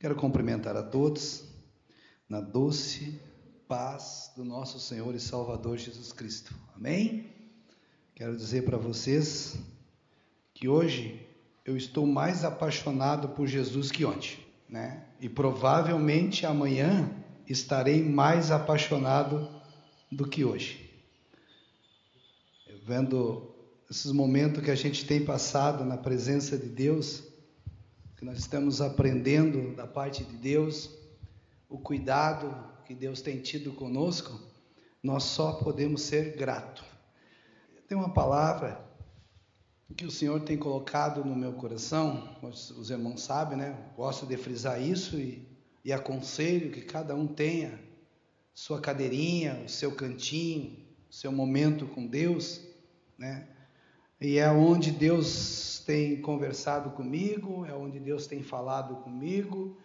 Quero cumprimentar a todos na doce paz do nosso Senhor e Salvador Jesus Cristo. Amém? Quero dizer para vocês que hoje eu estou mais apaixonado por Jesus que ontem, né? E provavelmente amanhã estarei mais apaixonado do que hoje. Vendo esses momentos que a gente tem passado na presença de Deus, que nós estamos aprendendo da parte de Deus, o cuidado que Deus tem tido conosco, nós só podemos ser gratos. Tem uma palavra que o Senhor tem colocado no meu coração, os irmãos sabem, né? Gosto de frisar isso e aconselho que cada um tenha sua cadeirinha, o seu cantinho, o seu momento com Deus, né? E é onde Deus tem conversado comigo, é onde Deus tem falado comigo,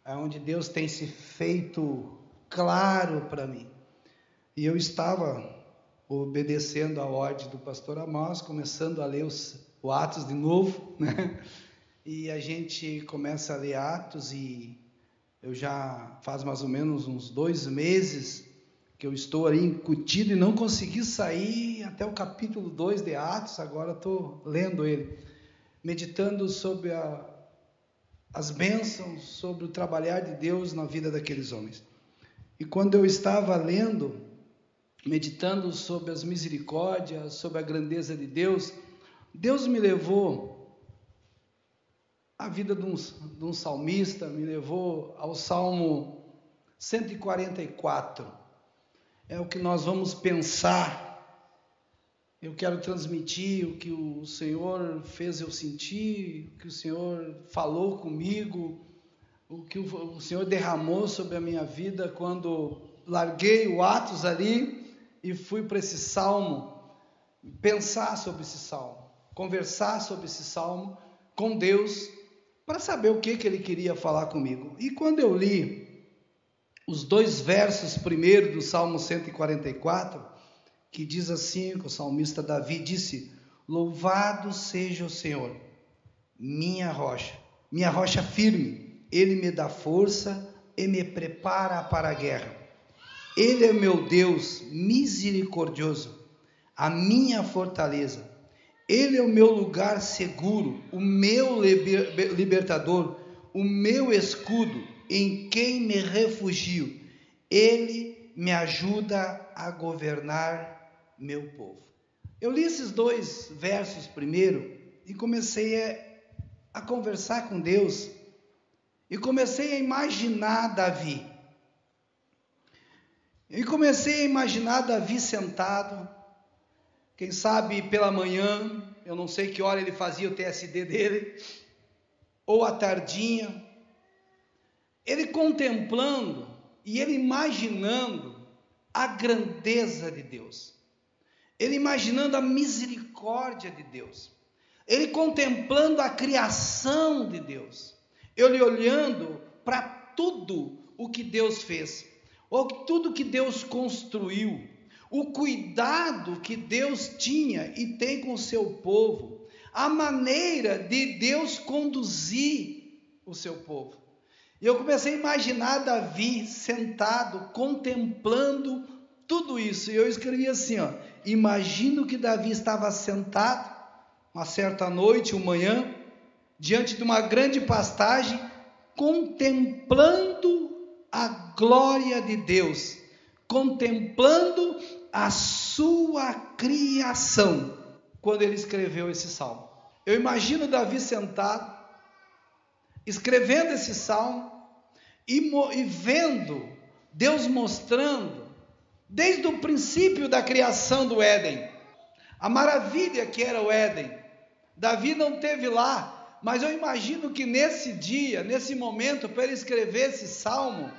é onde Deus tem se feito claro para mim. E eu estava obedecendo a ordem do pastor Amós, começando a ler o Atos de novo, né? E a gente começa a ler Atos e eu já faz mais ou menos uns 2 meses que eu estou ali incutido e não consegui sair até o capítulo 2 de Atos. Agora estou lendo ele, meditando sobre as bênçãos, sobre o trabalhar de Deus na vida daqueles homens. E quando eu estava lendo, meditando sobre as misericórdias, sobre a grandeza de Deus, Deus me levou à vida de um salmista, me levou ao Salmo 144. É o que nós vamos pensar. Eu quero transmitir o que o Senhor fez eu sentir, o que o Senhor falou comigo, o que o Senhor derramou sobre a minha vida quando larguei o Atos ali e fui para esse salmo, pensar sobre esse salmo, conversar sobre esse salmo com Deus, para saber o que Ele queria falar comigo. E quando eu li os 2 versos primeiro do Salmo 144, que diz assim, que o salmista Davi disse: louvado seja o Senhor, minha rocha firme, Ele me dá força e me prepara para a guerra. Ele é meu Deus misericordioso, a minha fortaleza. Ele é o meu lugar seguro, o meu libertador, o meu escudo, em quem me refugio. Ele me ajuda a governar meu povo. Eu li esses 2 versos primeiro e comecei a conversar com Deus e comecei a imaginar Davi. E comecei a imaginar Davi sentado, quem sabe pela manhã, eu não sei que hora ele fazia o TSD dele, ou à tardinha, ele contemplando e ele imaginando a grandeza de Deus, ele imaginando a misericórdia de Deus, ele contemplando a criação de Deus, ele olhando para tudo o que Deus fez, ou tudo que Deus construiu, o cuidado que Deus tinha e tem com o seu povo, a maneira de Deus conduzir o seu povo. E eu comecei a imaginar Davi sentado, contemplando tudo isso. E eu escrevi assim, imagino que Davi estava sentado, uma certa noite, uma manhã, diante de uma grande pastagem, contemplando a glória de Deus, contemplando a sua criação, quando ele escreveu esse salmo. Eu imagino Davi sentado, escrevendo esse salmo e vendo Deus mostrando, desde o princípio da criação do Éden, a maravilha que era o Éden. Davi não teve lá, mas eu imagino que nesse dia, nesse momento, para ele escrever esse salmo,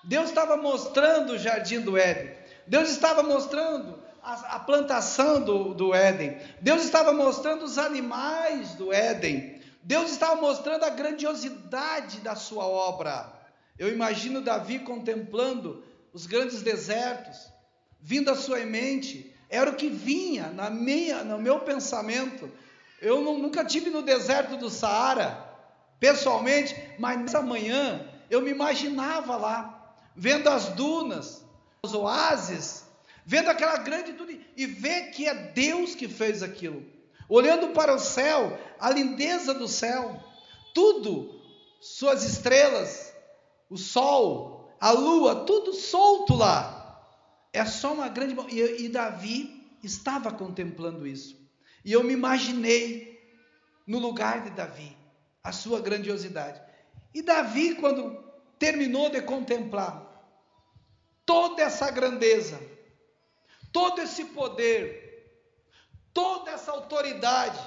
Deus estava mostrando o jardim do Éden, Deus estava mostrando a plantação do Éden, Deus estava mostrando os animais do Éden, Deus estava mostrando a grandiosidade da sua obra. Eu imagino Davi contemplando os grandes desertos, vindo à sua mente, era o que vinha no meu pensamento. Eu nunca estive no deserto do Saara, pessoalmente, mas nessa manhã eu me imaginava lá, vendo as dunas, os oásis, vendo aquela grande tudo, e ver que é Deus que fez aquilo. Olhando para o céu, a lindeza do céu, tudo, suas estrelas, o sol, a lua, tudo solto lá. É só uma grande... E Davi estava contemplando isso. E eu me imaginei no lugar de Davi, a sua grandiosidade. E Davi, quando terminou de contemplar toda essa grandeza, todo esse poder, toda essa autoridade,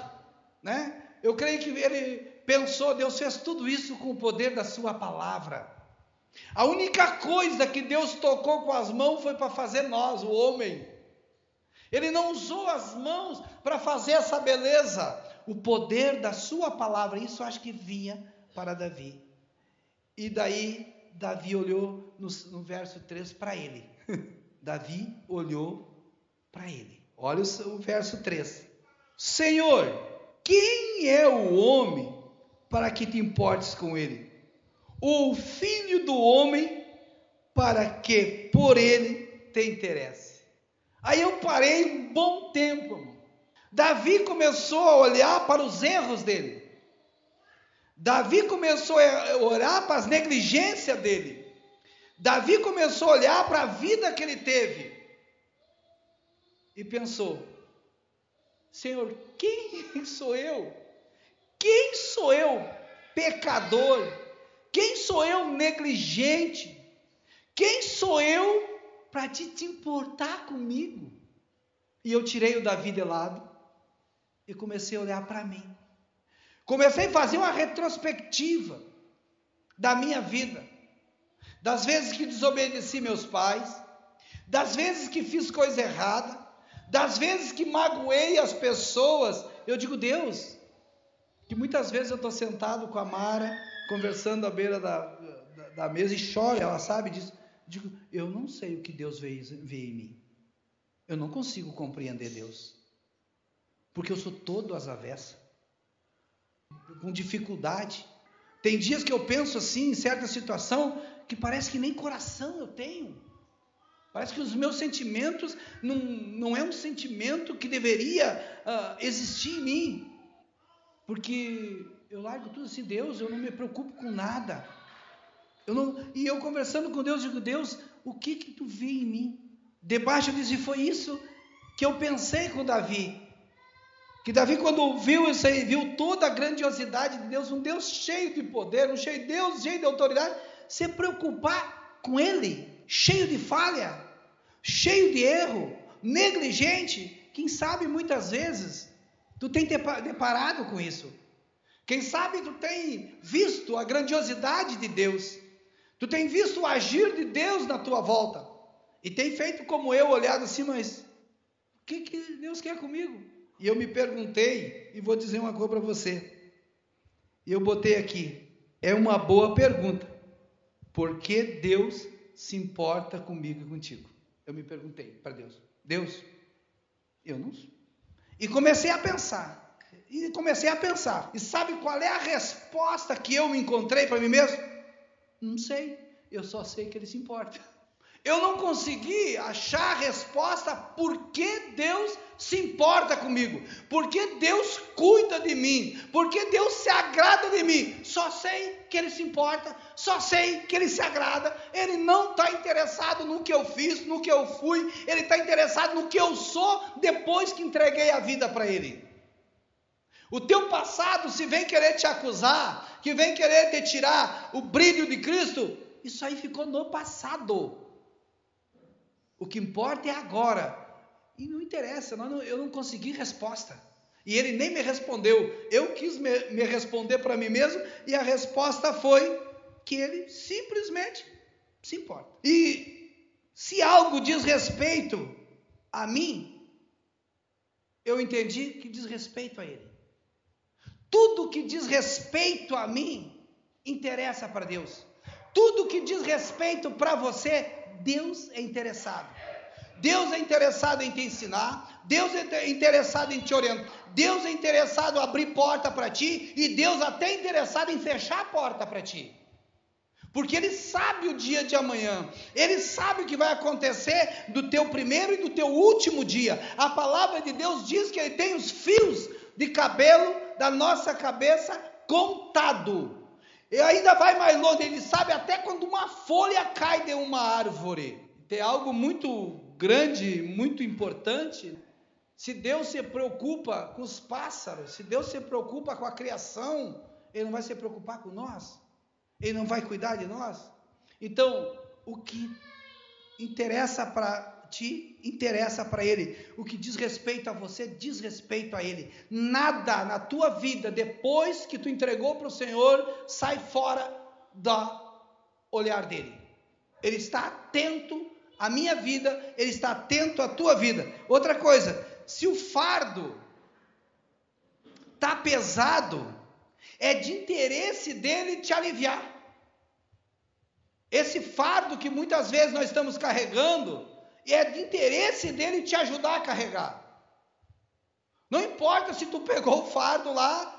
né? Eu creio que ele pensou, Deus fez tudo isso com o poder da sua palavra. A única coisa que Deus tocou com as mãos foi para fazer nós, o homem. Ele não usou as mãos para fazer essa beleza. O poder da sua palavra, isso acho que vinha para Davi. E daí, Davi olhou no verso 3 para ele. Davi olhou para ele. Olha o verso 3. Senhor, quem é o homem para que te importes com ele? Ou o filho do homem para que por ele te interesse? Aí eu parei um bom tempo, irmão. Davi começou a olhar para os erros dele. Davi começou a olhar para as negligências dele. Davi começou a olhar para a vida que ele teve. E pensou, Senhor, quem sou eu? Quem sou eu, pecador? Quem sou eu, negligente? Quem sou eu para te importar comigo? E eu tirei o Davi de lado e comecei a olhar para mim. Comecei a fazer uma retrospectiva da minha vida, das vezes que desobedeci meus pais, das vezes que fiz coisa errada, das vezes que magoei as pessoas. Eu digo, Deus, que muitas vezes eu estou sentado com a Mara, conversando à beira da mesa, e choro, ela sabe disso. Digo, eu não sei o que Deus vê em mim. Eu não consigo compreender Deus, porque eu sou todo às avessas, com dificuldade. Tem dias que eu penso assim, em certa situação, que parece que nem coração eu tenho. Parece que os meus sentimentos não é um sentimento que deveria existir em mim. Porque eu largo tudo assim, Deus, eu não me preocupo com nada. E eu conversando com Deus, digo, Deus, o que tu vê em mim? Debaixo eu disse, foi isso que eu pensei com Davi. Que Davi, quando viu isso aí, viu toda a grandiosidade de Deus, um Deus cheio de poder, Deus cheio de autoridade, se preocupar com ele, cheio de falha, cheio de erro, negligente. Quem sabe muitas vezes tu tem deparado com isso. Quem sabe tu tem visto a grandiosidade de Deus, tu tem visto o agir de Deus na tua volta, e tem feito como eu, olhado assim, mas o que Deus quer comigo? E eu me perguntei, e vou dizer uma coisa para você, e eu botei aqui, é uma boa pergunta, por que Deus se importa comigo e contigo? Eu me perguntei para Deus, eu não sei. E comecei a pensar, e sabe qual é a resposta que eu me encontrei para mim mesmo? Não sei, eu só sei que Ele se importa. Eu não consegui achar a resposta por que Deus se importa comigo, por que Deus cuida de mim, por que Deus se agrada de mim. Só sei que Ele se importa, só sei que Ele se agrada. Ele não está interessado no que eu fiz, no que eu fui, Ele está interessado no que eu sou depois que entreguei a vida para Ele. O teu passado, se vem querer te acusar, que vem querer te tirar o brilho de Cristo, isso aí ficou no passado. O que importa é agora. E não interessa, eu não consegui resposta. E ele nem me respondeu. Eu quis me responder para mim mesmo, e a resposta foi que ele simplesmente se importa. E se algo diz respeito a mim, eu entendi que diz respeito a ele. Tudo que diz respeito a mim interessa para Deus. Tudo que diz respeito para você, Deus é interessado. Deus é interessado em te ensinar, Deus é interessado em te orientar, Deus é interessado em abrir porta para ti, e Deus até é interessado em fechar a porta para ti. porque Ele sabe o dia de amanhã, Ele sabe o que vai acontecer do teu primeiro e do teu último dia. A palavra de Deus diz que Ele tem os fios de cabelo da nossa cabeça contado. E ainda vai mais longe, Ele sabe até quando uma folha cai de uma árvore. Tem algo muito grande, muito importante. Se Deus se preocupa com os pássaros, se Deus se preocupa com a criação, Ele não vai se preocupar com nós? Ele não vai cuidar de nós? Então, o que interessa para ti, interessa para Ele. O que diz respeito a você, diz respeito a Ele. Nada na tua vida, depois que tu entregou para o Senhor, sai fora do olhar dEle. Ele está atento à minha vida, Ele está atento à tua vida. Outra coisa, se o fardo está pesado, é de interesse dele te aliviar. Esse fardo que muitas vezes nós estamos carregando, é de interesse dele te ajudar a carregar. Não importa se tu pegou o fardo lá,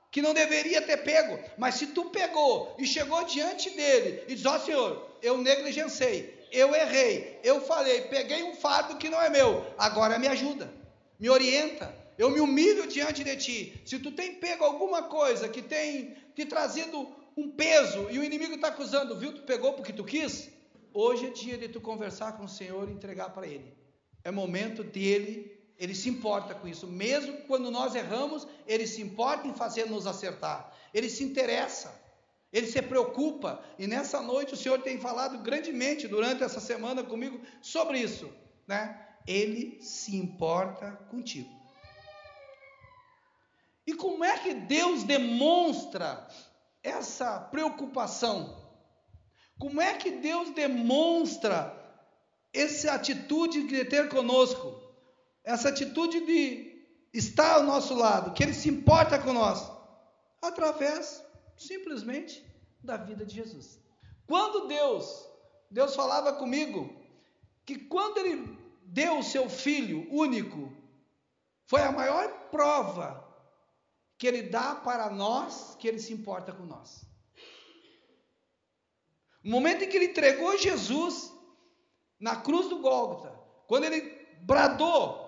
que não deveria ter pego, mas se tu pegou e chegou diante dele e diz: ó Senhor, eu negligenciei, eu errei, eu falei, peguei um fardo que não é meu, agora me ajuda, me orienta, eu me humilho diante de ti. Se tu tem pego alguma coisa que tem te trazido um peso e o inimigo está acusando, viu, tu pegou porque tu quis, hoje é dia de tu conversar com o Senhor e entregar para Ele. É momento dele, Ele se importa com isso. Mesmo quando nós erramos, Ele se importa em fazer nos acertar. Ele se interessa, Ele se preocupa. E nessa noite o Senhor tem falado grandemente durante essa semana comigo sobre isso, né? Ele se importa contigo. E como é que Deus demonstra essa preocupação? Como é que Deus demonstra essa atitude de ter conosco? Essa atitude de estar ao nosso lado, que Ele se importa com nós? Através, simplesmente, da vida de Jesus. Quando Deus falava comigo, que quando Ele deu o seu Filho único, foi a maior prova que Ele dá para nós, que Ele se importa com nós. O momento em que Ele entregou Jesus na cruz do Gólgota, quando Ele bradou,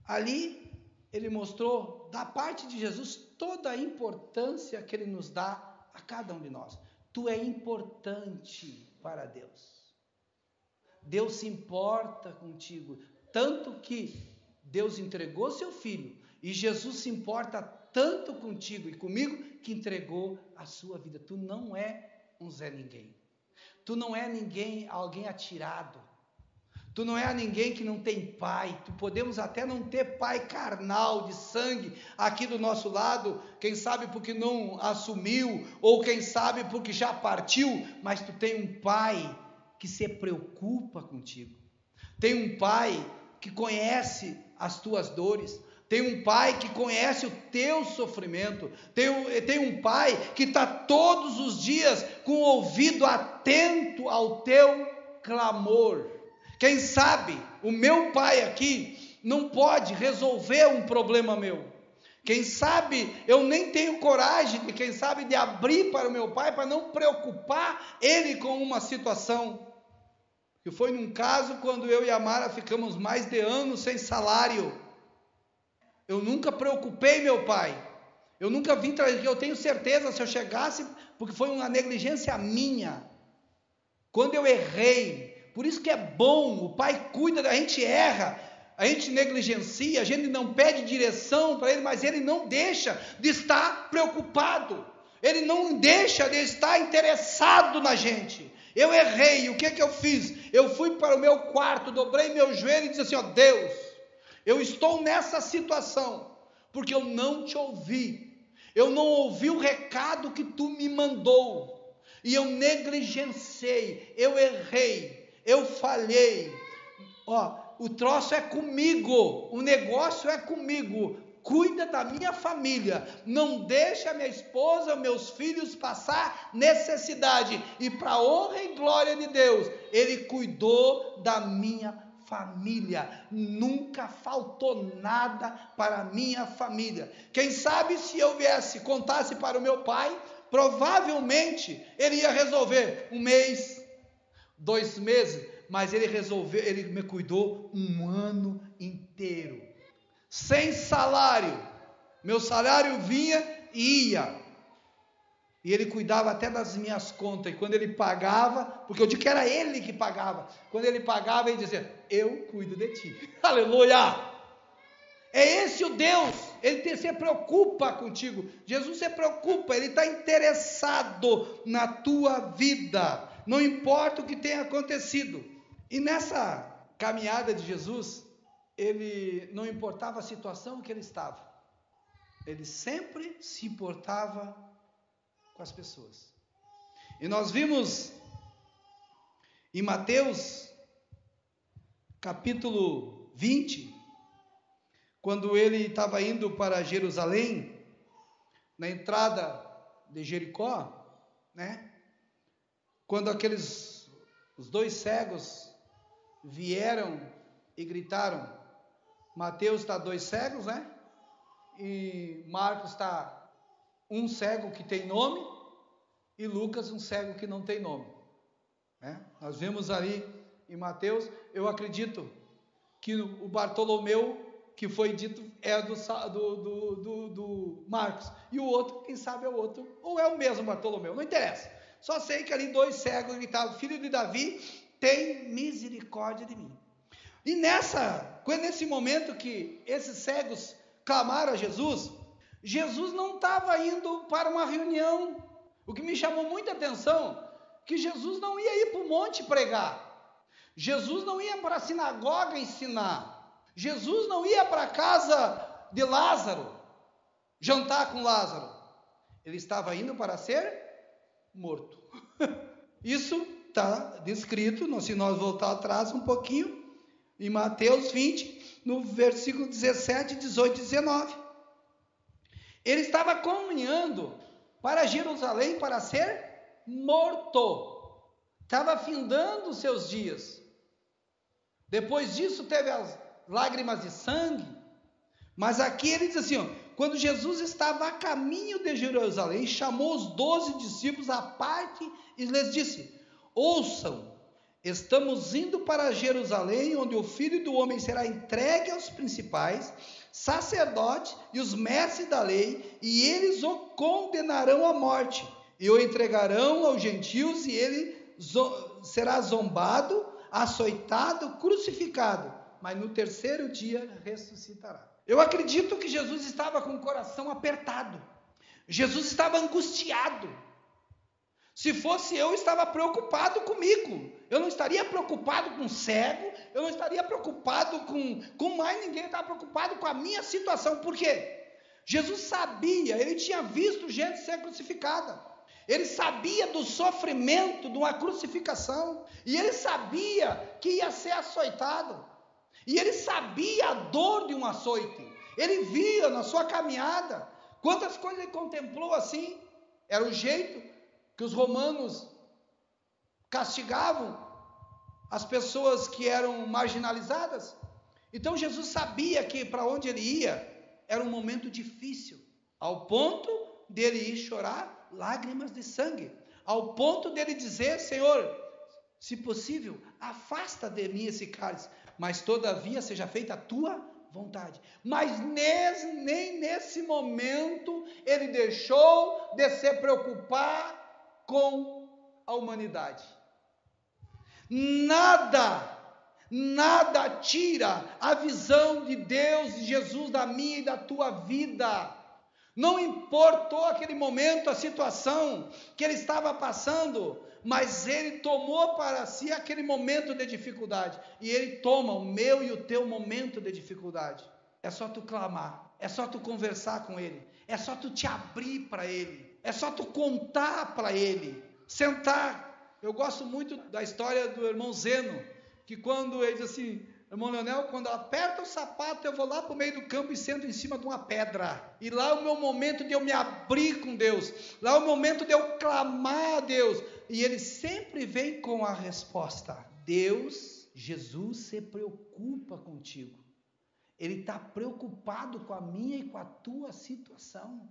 ali Ele mostrou da parte de Jesus toda a importância que Ele nos dá a cada um de nós. Tu é importante para Deus. Deus se importa contigo, tanto que Deus entregou seu Filho, e Jesus se importa tanto contigo e comigo, que entregou a sua vida. Tu não é um Zé Ninguém. Tu não é ninguém, alguém atirado. Tu não é ninguém que não tem pai. Tu podemos até não ter pai carnal, de sangue, aqui do nosso lado, quem sabe porque não assumiu, ou quem sabe porque já partiu, mas tu tem um pai que se preocupa contigo. Tem um pai que conhece as tuas dores. Tem um pai que conhece o teu sofrimento. Tem um pai que está todos os dias com o ouvido atento ao teu clamor. Quem sabe o meu pai aqui não pode resolver um problema meu. Quem sabe eu nem tenho coragem de abrir para o meu pai, para não preocupar ele com uma situação. Que foi num caso quando eu e a Mara ficamos mais de anos sem salário. Eu nunca preocupei meu pai. Eu nunca vim trazer, eu tenho certeza, se eu chegasse, porque foi uma negligência minha. Quando eu errei, por isso que é bom, o pai cuida da gente, erra, a gente negligencia, a gente não pede direção para ele, mas ele não deixa de estar preocupado. Ele não deixa de estar interessado na gente. Eu errei, o que eu fiz? Eu fui para o meu quarto, dobrei meu joelho e disse assim: ó Deus, eu estou nessa situação, porque eu não te ouvi, eu não ouvi o recado que tu me mandou, e eu negligenciei, eu errei, eu falhei, o troço é comigo, o negócio é comigo, cuida da minha família, não deixa minha esposa, meus filhos passar necessidade, e para a honra e glória de Deus, Ele cuidou da minha família, nunca faltou nada para a minha família. Quem sabe se eu contasse para o meu pai, Provavelmente ele ia resolver 1 mês, 2 meses, mas ele resolveu, ele me cuidou 1 ano inteiro, sem salário. Meu salário vinha e ia, e ele cuidava até das minhas contas. E quando ele pagava, porque eu digo que era ele que pagava, quando ele pagava, ele dizia: eu cuido de ti. Aleluia! É esse o Deus, ele se preocupa contigo. Jesus se preocupa, ele está interessado na tua vida, não importa o que tenha acontecido. E nessa caminhada de Jesus, ele não importava a situação que ele estava, ele sempre se importava com as pessoas. E nós vimos em Mateus capítulo 20, quando ele estava indo para Jerusalém, na entrada de Jericó, né? Quando os 2 cegos vieram e gritaram. Mateus está 2 cegos, né? E Marcos está 1 cego que tem nome, e Lucas 1 cego que não tem nome, né? Nós vemos ali em Mateus, eu acredito que o Bartolomeu, que foi dito, é do Marcos, e o outro, quem sabe é o outro, ou é o mesmo Bartolomeu, não interessa, só sei que ali 2 cegos gritavam: filho de Davi, tem misericórdia de mim. E nesse momento que esses cegos clamaram a Jesus, Jesus não estava indo para uma reunião. O que me chamou muita atenção, que Jesus não ia ir para o monte pregar, Jesus não ia para a sinagoga ensinar, Jesus não ia para a casa de Lázaro, jantar com Lázaro, ele estava indo para ser morto. Isso está descrito, se nós voltar atrás um pouquinho, em Mateus 20, no versículo 17, 18 e 19. Ele estava caminhando para Jerusalém para ser morto, estava findando os seus dias. Depois disso teve as lágrimas de sangue, mas aqui ele diz assim, quando Jesus estava a caminho de Jerusalém, chamou os 12 discípulos à parte e lhes disse: ouçam, estamos indo para Jerusalém, onde o Filho do Homem será entregue aos principais sacerdotes e os mestres da lei, e eles o condenarão à morte, e o entregarão aos gentios, e ele será zombado, açoitado, crucificado, mas no 3º dia ressuscitará. Eu acredito que Jesus estava com o coração apertado, Jesus estava angustiado. Se fosse eu estava preocupado comigo, eu não estaria preocupado com cego, eu não estaria preocupado com mais ninguém, eu estava preocupado com a minha situação. Por quê? Jesus sabia, ele tinha visto gente ser crucificada, ele sabia do sofrimento de uma crucificação, e ele sabia que ia ser açoitado, e ele sabia a dor de um açoite, ele via na sua caminhada, quantas coisas ele contemplou assim, era o jeito que os romanos castigavam as pessoas que eram marginalizadas. Então Jesus sabia que para onde ele ia era um momento difícil, ao ponto dele ir chorar lágrimas de sangue, ao ponto dele dizer: Senhor, se possível, afasta de mim esse cálice, mas todavia seja feita a tua vontade. Mas nem nesse momento ele deixou de se preocupar com a humanidade. Nada tira a visão de Deus e Jesus da minha e da tua vida. Não importou aquele momento, a situação que ele estava passando, mas ele tomou para si aquele momento de dificuldade, e ele toma o meu e o teu momento de dificuldade. É só tu clamar, é só tu conversar com ele, é só tu te abrir para ele, é só tu contar para ele, sentar. Eu gosto muito da história do irmão Zeno, que quando ele diz assim: irmão Leonel, quando aperta o sapato, eu vou lá para o meio do campo e sento em cima de uma pedra, e lá é o meu momento de eu me abrir com Deus, lá é o momento de eu clamar a Deus, e ele sempre vem com a resposta. Deus, Jesus se preocupa contigo, ele está preocupado com a minha e com a tua situação.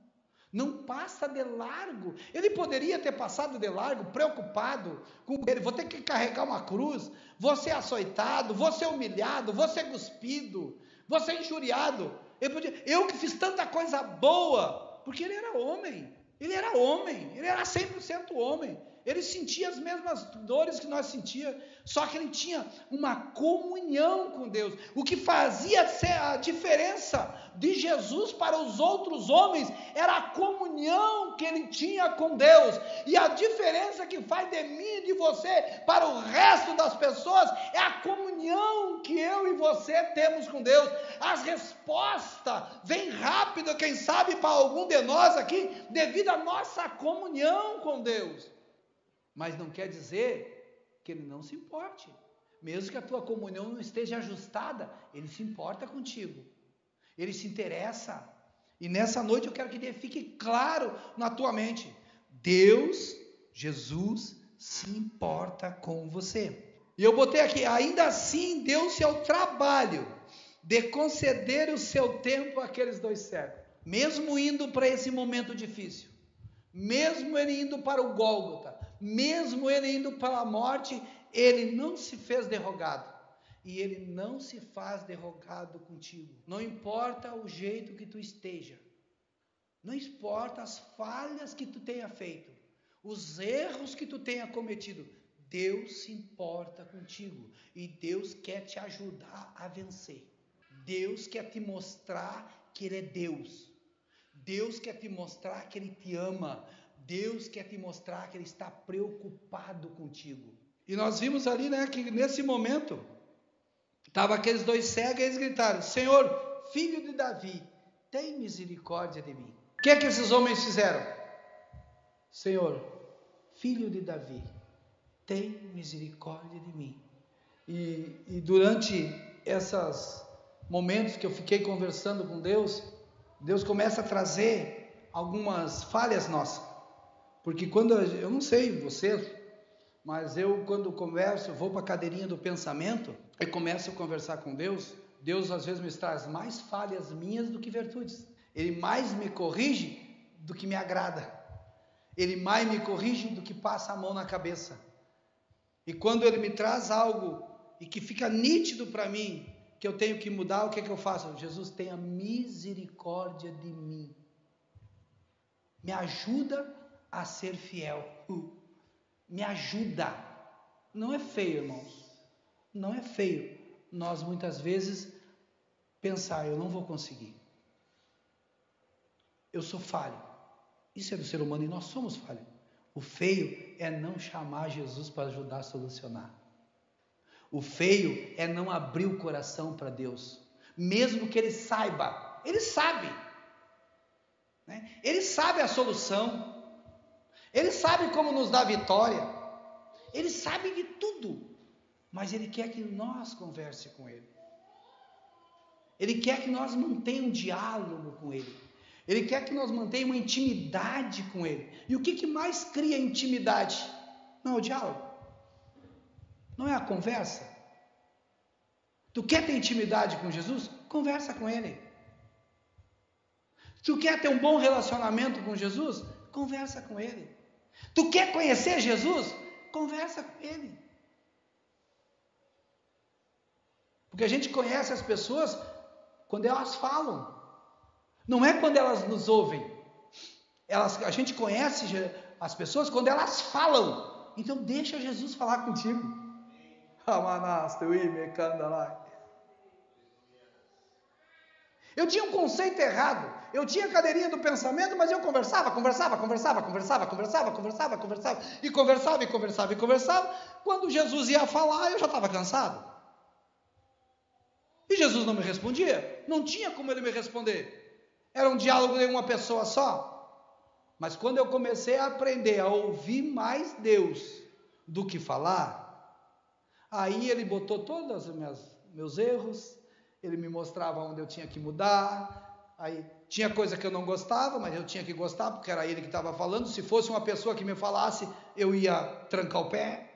Não passa de largo. Ele poderia ter passado de largo, preocupado com ele. Vou ter que carregar uma cruz, vou ser açoitado, vou ser humilhado, vou ser cuspido, vou ser injuriado. Eu que fiz tanta coisa boa, porque ele era homem, ele era 100% homem. Ele sentia as mesmas dores que nós sentíamos, só que ele tinha uma comunhão com Deus. O que fazia a diferença de Jesus para os outros homens era a comunhão que ele tinha com Deus. E a diferença que faz de mim e de você para o resto das pessoas é a comunhão que eu e você temos com Deus. As respostas vêm rápido, quem sabe para algum de nós aqui, devido à nossa comunhão com Deus. Mas não quer dizer que ele não se importe. Mesmo que a tua comunhão não esteja ajustada, ele se importa contigo. Ele se interessa. E nessa noite eu quero que fique claro na tua mente. Deus, Jesus, se importa com você. E eu botei aqui, ainda assim deu-se ao trabalho de conceder o seu tempo àqueles 2 cegos. Mesmo indo para esse momento difícil. Mesmo ele indo para o Gólgota, mesmo ele indo para a morte, ele não se fez derrogado. E ele não se faz derrogado contigo. Não importa o jeito que tu esteja. Não importa as falhas que tu tenha feito. Os erros que tu tenha cometido. Deus se importa contigo. E Deus quer te ajudar a vencer. Deus quer te mostrar que Ele é Deus. Deus quer te mostrar que Ele te ama. Deus quer te mostrar que Ele está preocupado contigo. E nós vimos ali, que nesse momento, estavam aqueles 2 cegos e eles gritaram: Senhor, filho de Davi, tem misericórdia de mim. O que é que esses homens fizeram? Senhor, filho de Davi, tem misericórdia de mim. E durante esses momentos que eu fiquei conversando com Deus, Deus começa a trazer algumas falhas nossas. Porque quando, eu não sei vocês, mas eu quando converso, vou para a cadeirinha do pensamento e começo a conversar com Deus, Deus às vezes me traz mais falhas minhas do que virtudes. Ele mais me corrige do que me agrada. Ele mais me corrige do que passa a mão na cabeça. E quando Ele me traz algo e que fica nítido para mim, que eu tenho que mudar, o que é que eu faço? Jesus, tenha misericórdia de mim. Me ajuda a ser fiel. Me ajuda. Não é feio, irmãos. Não é feio. Nós muitas vezes pensar, eu não vou conseguir. Eu sou falho. Isso é do ser humano e nós somos falhos. O feio é não chamar Jesus para ajudar a solucionar. O feio é não abrir o coração para Deus. Mesmo que Ele saiba. Ele sabe. Ele sabe a solução. Ele sabe como nos dar vitória. Ele sabe de tudo. Mas Ele quer que nós converse com Ele. Ele quer que nós mantenhamos um diálogo com Ele. Ele quer que nós mantenhamos uma intimidade com Ele. E o que mais cria intimidade? Não é o diálogo. Não é a conversa. Tu quer ter intimidade com Jesus? Conversa com Ele. Tu quer ter um bom relacionamento com Jesus? Conversa com Ele. Tu quer conhecer Jesus? Conversa com Ele. Porque a gente conhece as pessoas quando elas falam. Não é quando elas nos ouvem. A gente conhece as pessoas quando elas falam. Então deixa Jesus falar contigo. Eu tinha um conceito errado. Eu tinha a cadeirinha do pensamento, mas eu conversava. Quando Jesus ia falar, eu já estava cansado. E Jesus não me respondia. Não tinha como Ele me responder. Era um diálogo de uma pessoa só. Mas quando eu comecei a aprender a ouvir mais Deus do que falar, aí Ele botou todos os meus erros, Ele me mostrava onde eu tinha que mudar. Aí tinha coisa que eu não gostava, mas eu tinha que gostar, porque era Ele que estava falando. Se fosse uma pessoa que me falasse, eu ia trancar o pé,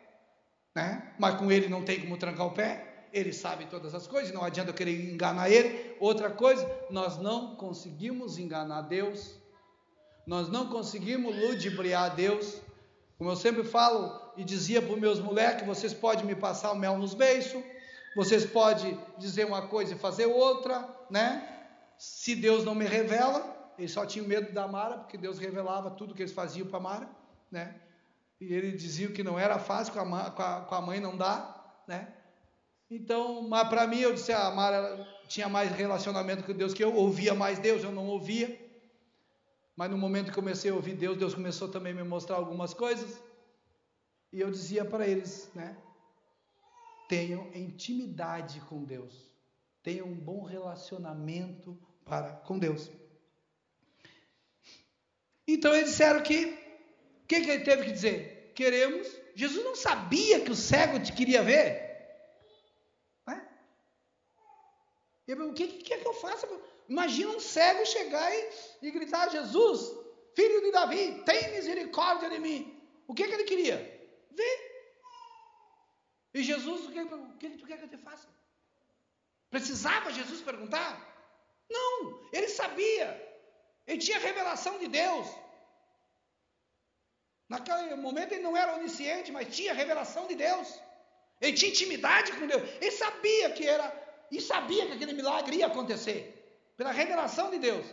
mas com Ele não tem como trancar o pé. Ele sabe todas as coisas, não adianta eu querer enganar Ele. Outra coisa, nós não conseguimos enganar Deus. Nós não conseguimos ludibriar Deus. Como eu sempre falo e dizia para os meus moleques, vocês podem me passar o mel nos beiços, vocês podem dizer uma coisa e fazer outra, né? Se Deus não me revela, eles só tinham medo da Mara, porque Deus revelava tudo que eles faziam para a Mara, né? E ele dizia que não era fácil, com a mãe não dá, né? Então, mas para mim, eu disse, a Mara tinha mais relacionamento com Deus que eu, ouvia mais Deus, eu não ouvia. Mas no momento que comecei a ouvir Deus, Deus começou também a me mostrar algumas coisas. E eu dizia para eles, né? Tenham intimidade com Deus. Tenham um bom relacionamento com Deus. Então eles disseram que, o que ele teve que dizer? Queremos. Jesus não sabia que o cego te queria ver. Né? O que é que eu faço? Imagina um cego chegar e gritar, Jesus, filho de Davi, tem misericórdia de mim. O que ele queria? Ver. E Jesus, o que tu quer que eu te faça? Precisava Jesus perguntar? Não, ele sabia. Ele tinha revelação de Deus. Naquele momento ele não era onisciente, mas tinha revelação de Deus. Ele tinha intimidade com Deus. Ele sabia que e sabia que aquele milagre ia acontecer. Pela revelação de Deus.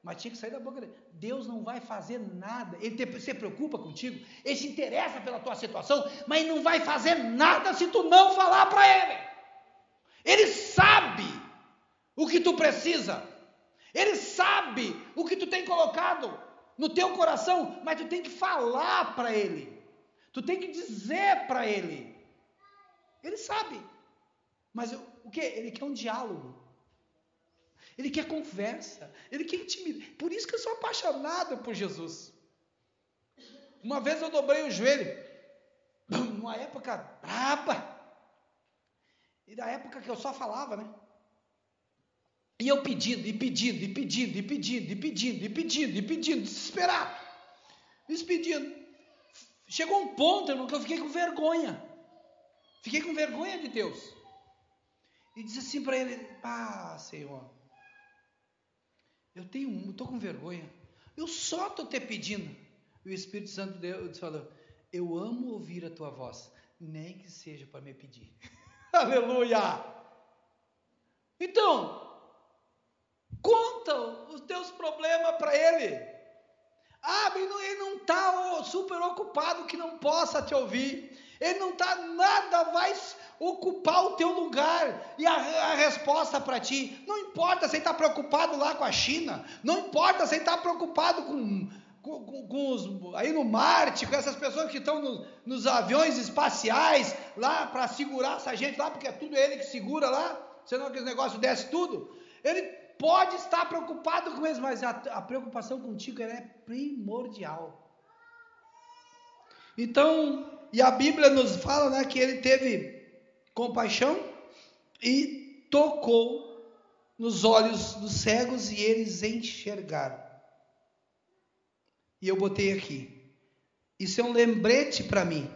Mas tinha que sair da boca dele. Deus não vai fazer nada. Ele se preocupa contigo. Ele se interessa pela tua situação. Mas ele não vai fazer nada se tu não falar para ele. Ele sabe o que tu precisa. Ele sabe o que tu tem colocado no teu coração. Mas tu tem que falar para ele. Tu tem que dizer para ele. Ele sabe. Mas o que? Ele quer um diálogo. Ele quer conversa, ele quer intimidade. Por isso que eu sou apaixonado por Jesus. Uma vez eu dobrei o joelho, numa época braba, e da época que eu só falava, né? E eu pedindo, desesperado, despedindo. Chegou um ponto, irmão, que eu fiquei com vergonha. Fiquei com vergonha de Deus. E disse assim para ele, Senhor, eu estou com vergonha, eu só estou te pedindo. E o Espírito Santo Deus falou, eu amo ouvir a tua voz, nem que seja para me pedir. Aleluia! Então, conta os teus problemas para ele. Ele não está super ocupado que não possa te ouvir. Ele não está nada, vai ocupar o teu lugar e a resposta para ti. Não importa se ele está preocupado lá com a China, não importa se ele está preocupado com aí no Marte, com essas pessoas que estão nos aviões espaciais lá para segurar essa gente lá, porque é tudo ele que segura lá, senão aquele negócio desce tudo. Ele pode estar preocupado com eles, mas a preocupação contigo é primordial. Então, e a Bíblia nos fala, né, que ele teve compaixão e tocou nos olhos dos cegos e eles enxergaram. E eu botei aqui, isso é um lembrete para mim.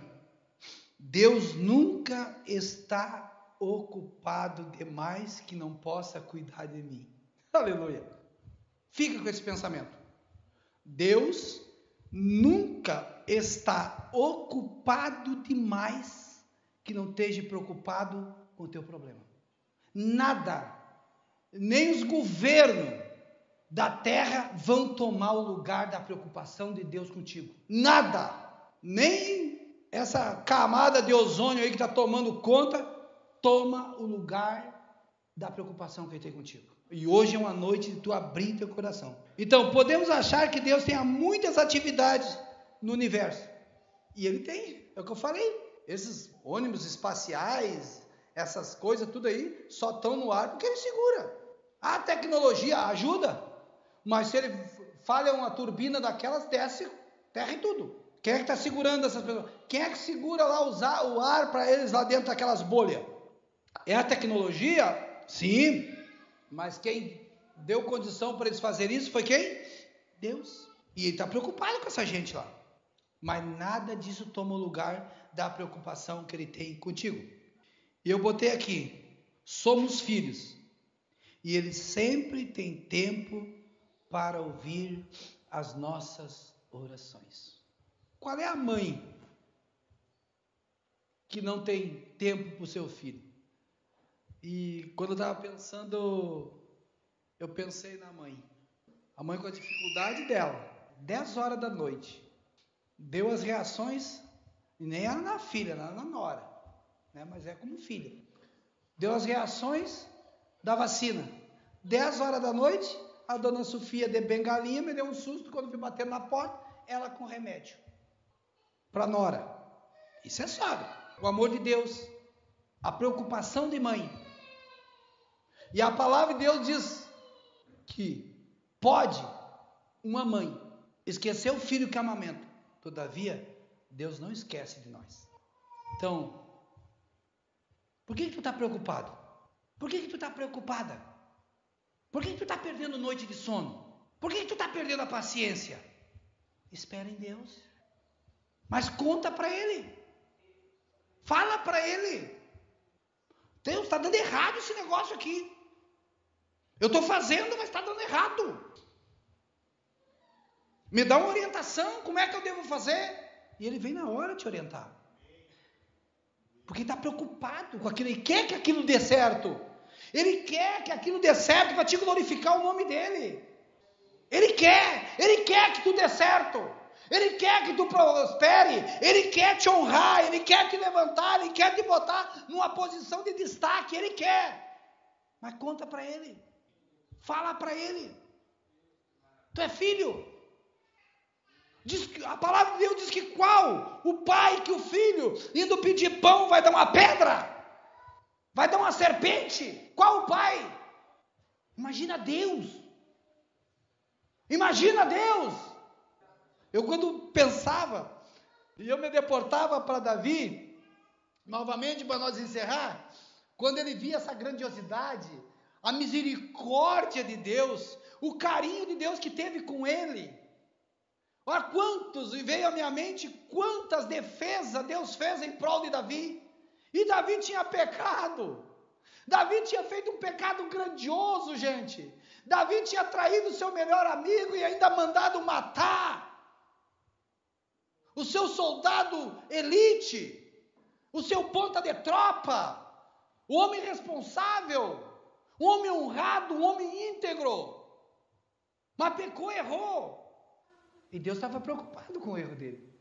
Deus nunca está ocupado demais que não possa cuidar de mim. Aleluia. Fica com esse pensamento. Deus nunca está ocupado demais que não esteja preocupado com o teu problema. Nada, nem os governos da terra vão tomar o lugar da preocupação de Deus contigo. Nada, nem essa camada de ozônio aí que está tomando conta, toma o lugar da preocupação que ele tem contigo. E hoje é uma noite de tu abrir teu coração. Então, podemos achar que Deus tenha muitas atividades no universo. E Ele tem, é o que eu falei. Esses ônibus espaciais, essas coisas, tudo aí, só estão no ar porque Ele segura. A tecnologia ajuda, mas se Ele falha uma turbina daquelas, desce terra e tudo. Quem é que está segurando essas pessoas? Quem é que segura lá o ar para eles lá dentro daquelas bolhas? É a tecnologia? Sim. Mas quem deu condição para eles fazerem isso foi quem? Deus. E Ele está preocupado com essa gente lá. Mas nada disso toma o lugar da preocupação que Ele tem contigo. E eu botei aqui, somos filhos. E Ele sempre tem tempo para ouvir as nossas orações. Qual é a mãe que não tem tempo para o seu filho? E quando eu estava pensando, eu pensei na mãe. A mãe com a dificuldade dela, 10 horas da noite, deu as reações, e nem era na filha, era na nora, né? Mas é como filha. Deu as reações da vacina. 10 horas da noite, a dona Sofia de bengalinha me deu um susto quando fui bater na porta, ela com remédio para nora. Isso é sogra. O amor de Deus, a preocupação de mãe. E a palavra de Deus diz que pode uma mãe esquecer o filho que amamenta. Todavia, Deus não esquece de nós. Então, por que tu está preocupado? Por que tu está preocupada? Por que tu está perdendo noite de sono? Por que tu está perdendo a paciência? Espera em Deus. Mas conta para Ele. Fala para Ele. Deus, está dando errado esse negócio aqui. Eu estou fazendo, mas está dando errado. Me dá uma orientação, como é que eu devo fazer? E Ele vem na hora te orientar. Porque está preocupado com aquilo, Ele quer que aquilo dê certo. Ele quer que aquilo dê certo para te glorificar o nome dEle. Ele quer que tu dê certo. Ele quer que tu prospere. Ele quer te honrar, Ele quer te levantar, Ele quer te botar numa posição de destaque. Ele quer. Mas conta para Ele. Fala para Ele. Tu é filho. A palavra de Deus diz que qual? O pai que o filho, indo pedir pão, vai dar uma pedra? Vai dar uma serpente? Qual o pai? Imagina Deus. Imagina Deus. Eu quando pensava, e eu me deportava para Davi, novamente para nós encerrar, quando ele via essa grandiosidade, a misericórdia de Deus, o carinho de Deus que teve com ele. Olha quantos, e veio à minha mente, quantas defesas Deus fez em prol de Davi. E Davi tinha pecado. Davi tinha feito um pecado grandioso, gente. Davi tinha traído o seu melhor amigo e ainda mandado matar o seu soldado elite, o seu ponta de tropa, o homem responsável, um homem honrado, um homem íntegro. Mas pecou, errou. E Deus estava preocupado com o erro dele.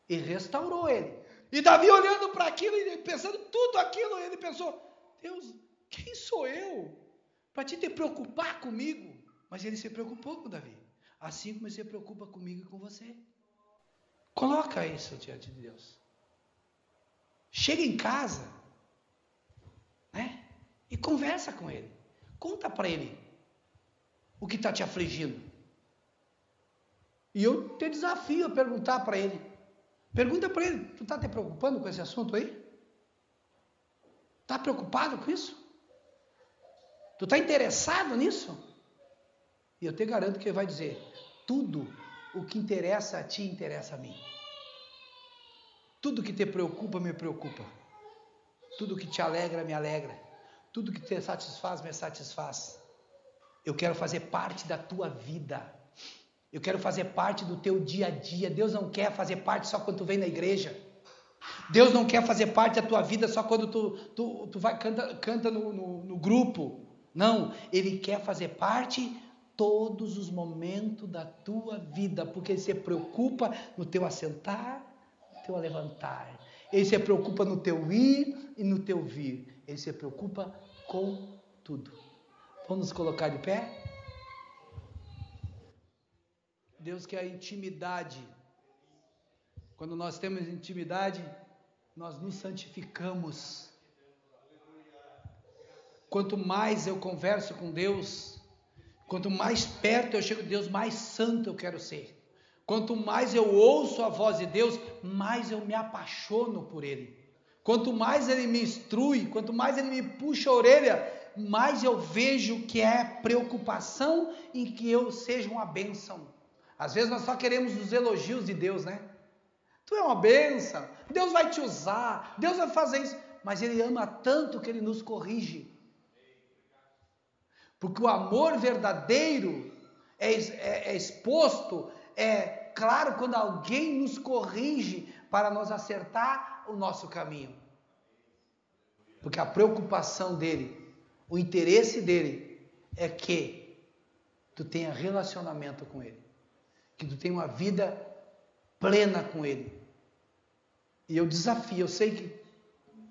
E restaurou ele. E Davi olhando para aquilo e pensando tudo aquilo, ele pensou, Deus, quem sou eu para te preocupar comigo? Mas ele se preocupou com Davi. Assim como ele se preocupa comigo e com você. Coloca isso diante de Deus. Chega em casa, né? E conversa com ele. Conta para ele o que está te afligindo. E eu te desafio a perguntar para ele. Pergunta para ele, tu está te preocupando com esse assunto aí? Está preocupado com isso? Tu está interessado nisso? E eu te garanto que ele vai dizer, tudo o que interessa a ti, interessa a mim. Tudo que te preocupa, me preocupa. Tudo que te alegra, me alegra. Tudo que te satisfaz, me satisfaz. Eu quero fazer parte da tua vida. Eu quero fazer parte do teu dia a dia. Deus não quer fazer parte só quando tu vem na igreja. Deus não quer fazer parte da tua vida só quando tu vai canta no grupo. Não, Ele quer fazer parte todos os momentos da tua vida, porque Ele se preocupa no teu assentar, no teu levantar. Ele se preocupa no teu ir e no teu vir. Ele se preocupa com tudo. Vamos nos colocar de pé? Deus quer a intimidade. Quando nós temos intimidade, nós nos santificamos. Quanto mais eu converso com Deus, quanto mais perto eu chego de Deus, mais santo eu quero ser. Quanto mais eu ouço a voz de Deus, mais eu me apaixono por Ele. Quanto mais Ele me instrui, quanto mais Ele me puxa a orelha, mais eu vejo que é preocupação em que eu seja uma bênção. Às vezes nós só queremos os elogios de Deus, né? Tu é uma bênção, Deus vai te usar, Deus vai fazer isso. Mas Ele ama tanto que Ele nos corrige. Porque o amor verdadeiro, é exposto, é claro quando alguém nos corrige para nos acertar o nosso caminho. Porque a preocupação dele, o interesse dele é que tu tenha relacionamento com ele, que tu tenha uma vida plena com ele. E eu desafio, eu sei que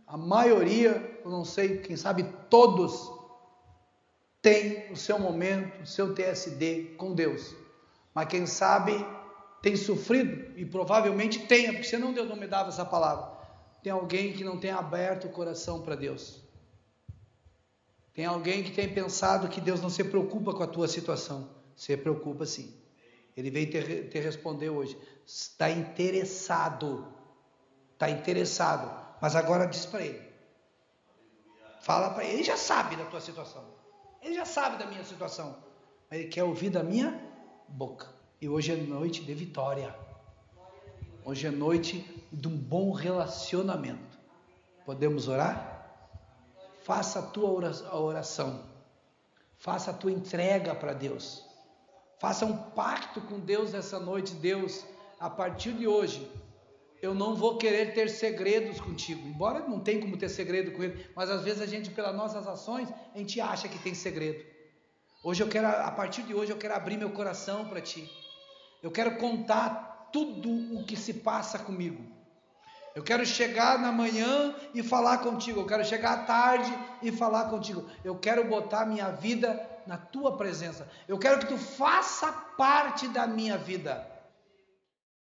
a maioria, eu não sei, quem sabe todos, tem o seu momento, o seu TSD com Deus. Mas quem sabe tem sofrido, e provavelmente tenha, porque senão Deus não me dava essa palavra. Tem alguém que não tem aberto o coração para Deus. Tem alguém que tem pensado que Deus não se preocupa com a tua situação. Se preocupa sim. Ele veio te responder hoje. Está interessado. Está interessado. Mas agora diz para ele. Fala para ele. Ele já sabe da tua situação. Ele já sabe da minha situação. Mas ele quer ouvir da minha boca. E hoje é noite de vitória. Hoje é noite de um bom relacionamento. Podemos orar? Faça a tua oração. Faça a tua entrega para Deus. Faça um pacto com Deus essa noite. Deus, a partir de hoje, eu não vou querer ter segredos contigo. Embora não tenha como ter segredo com Ele, mas às vezes a gente, pelas nossas ações, a gente acha que tem segredo. Hoje eu quero, a partir de hoje, eu quero abrir meu coração para Ti. Eu quero contar tudo o que se passa comigo. Eu quero chegar na manhã e falar contigo. Eu quero chegar à tarde e falar contigo. Eu quero botar minha vida na tua presença. Eu quero que tu faça parte da minha vida.